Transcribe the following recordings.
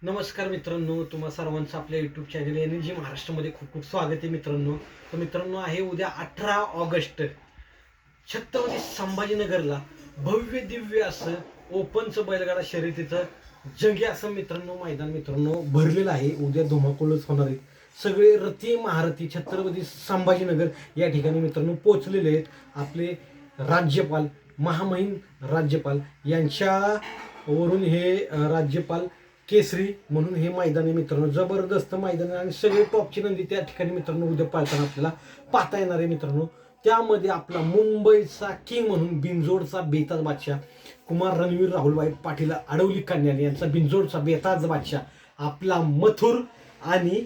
नमस्कार मित्रांनो, तुम्हा सर्वांचं आपल्या यूट्यूब चॅनल एनर्जी महाराष्ट्रामध्ये खूप खूप स्वागत आहे मित्रांनो. तर मित्रांनो, आहे उद्या 18 ऑगस्ट, छत्रपती संभाजीनगरला भव्य दिव्य असं ओपनचं बैलगाडा शर्यतीचं जंगी असं मित्रांनो मैदान मित्रांनो भरलेलं आहे. उद्या धुमाकूळच होणार आहे. सगळे रथी महारथी छत्रपती संभाजीनगर या ठिकाणी मित्रांनो पोहोचलेले आहेत. आपले राज्यपाल, महामहिम राज्यपाल यांच्या वरून हे राज्यपाल केसरी म्हणून हे मैदान आहे मित्रांनो. जबरदस्त मैदान आहे आणि सगळे टॉपची नंदी त्या ठिकाणी मित्रांनो उद्या पाळताना आपल्याला पाहता येणार आहे मित्रांनो. त्यामध्ये आपला मुंबईचा किंग म्हणून बिनजोडचा बेताज बादशाह कुमार रणवीर राहुलभाई पाटील अडवली कन्याल यांचा बिनजोडचा बेताज बादशाह आपला मथुर आणि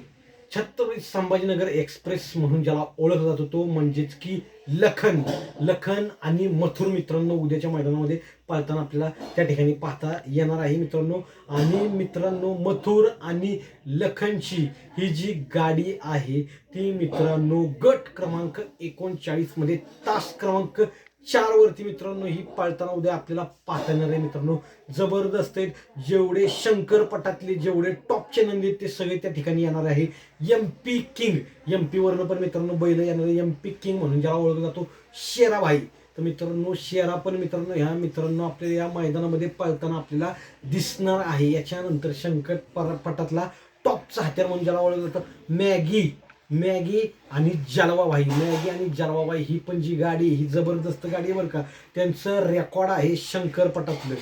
छत्रपती संभाजीनगर एक्सप्रेस म्हणून ज्याला ओळखला जातो तो म्हणजेच की लखन लखन आणि मथुर मित्रांनो उद्याच्या मैदानामध्ये पाळताना आपल्याला त्या ठिकाणी पाहता येणार आहे मित्रांनो. आणि मित्रांनो, मथुर आणि लखनची ही जी गाडी आहे ती मित्रांनो गट क्रमांक 39 मध्ये तास क्रमांक 4 वरती मित्रांनो ही पाळताना उद्या आपल्याला पाहता येणार आहे मित्रांनो. जबरदस्त आहेत. जेवढे शंकरपटातले जेवढे टॉपचे नंदी आहेत ते सगळे त्या ठिकाणी येणार आहे. एमपी किंग, एमपी वरनं पण मित्रांनो बैल येणार आहे. एमपी किंग म्हणून ज्याला ओळखला जातो शेराभाई. तर मित्रांनो, शेरा पण मित्रांनो ह्या मित्रांनो आपल्या या मैदानामध्ये पळताना आपल्याला दिसणार आहे. याच्यानंतर शंकर पटातला टॉपचा हत्यार म्हणून ज्याला ओळखलं जातं मॅगी मॅगी आणि जलवाबाई. मॅगी आणि जलवाबाई ही पण जी गाडी, ही जबरदस्त गाडी आहे बरं का. त्यांचं रेकॉर्ड आहे शंकरपटातलं.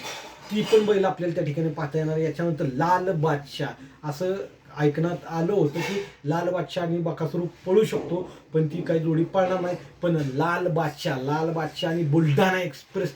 ती पण बैल आपल्याला त्या ठिकाणी पाहता येणार. याच्यानंतर लाल बादशाह, असं ऐकण्यात आलं होतं की लाल बादशाह आणि बकासूर पळू शकतो, पण ती काही जोडी पळणार नाही. पण लाल बादशाह आणि बुलढाणा एक्सप्रेस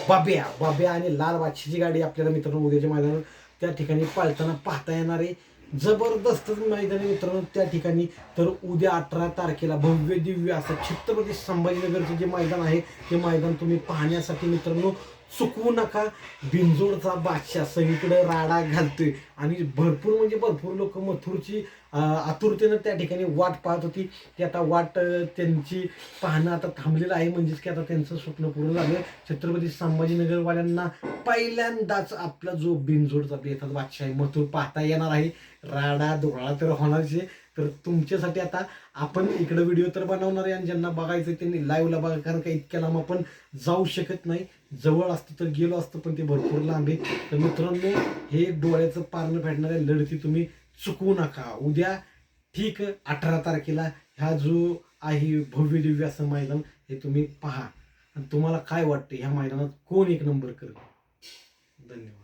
बाब्या बाब्या आणि लाल बादशाहची गाडी आपल्याला मित्रांनो उद्याच्या मैदानात त्या ठिकाणी पाळताना पाहता येणार आहे. जबरदस्त मैदान आहे मित्रांनो त्या ठिकाणी. तर उद्या 18 तारखेला भव्य दिव्य असं छत्रपती संभाजीनगरचं जे मैदान आहे ते मैदान तुम्ही पाहण्यासाठी मित्रांनो चुकवू नका. बिनजोडचा बादशाह सगळीकडे राडा घालतोय आणि भरपूर म्हणजे भरपूर लोक मथुरची आतुरतेनं त्या ठिकाणी वाट पाहत होती. ती आता वाट त्यांची पाहणं आता थांबलेलं आहे. म्हणजेच की आता त्यांचं स्वप्न पूर्ण झालं. छत्रपती संभाजीनगरवाल्यांना पहिल्यांदाच आपला जो बिनजोडचा बेताज बादशाह आहे मथुर पाहता येणार आहे. राडा धुळा तर होणारच आहे. तर तुमच्यासाठी आता आपण इकडे व्हिडिओ तर बनवणार आहे आणि ज्यांना बघायचं त्यांनी लाईव्हला बघा, कारण का इतक्या लांब आपण जाऊ शकत नाही. जवळ असतं तर गेलो असतं, पण ते भरपूर लांब आहे. तर मित्रांनो, हे डोळ्याचं पारणं फेडणाऱ्या लढती तुम्ही चुकवू नका. उद्या ठीक 18 तारखेला ह्या जो आहे भव्य दिव्य असं मैदान हे तुम्ही पहा. आणि तुम्हाला काय वाटतं ह्या मैदानात कोण एक नंबर करेल? धन्यवाद.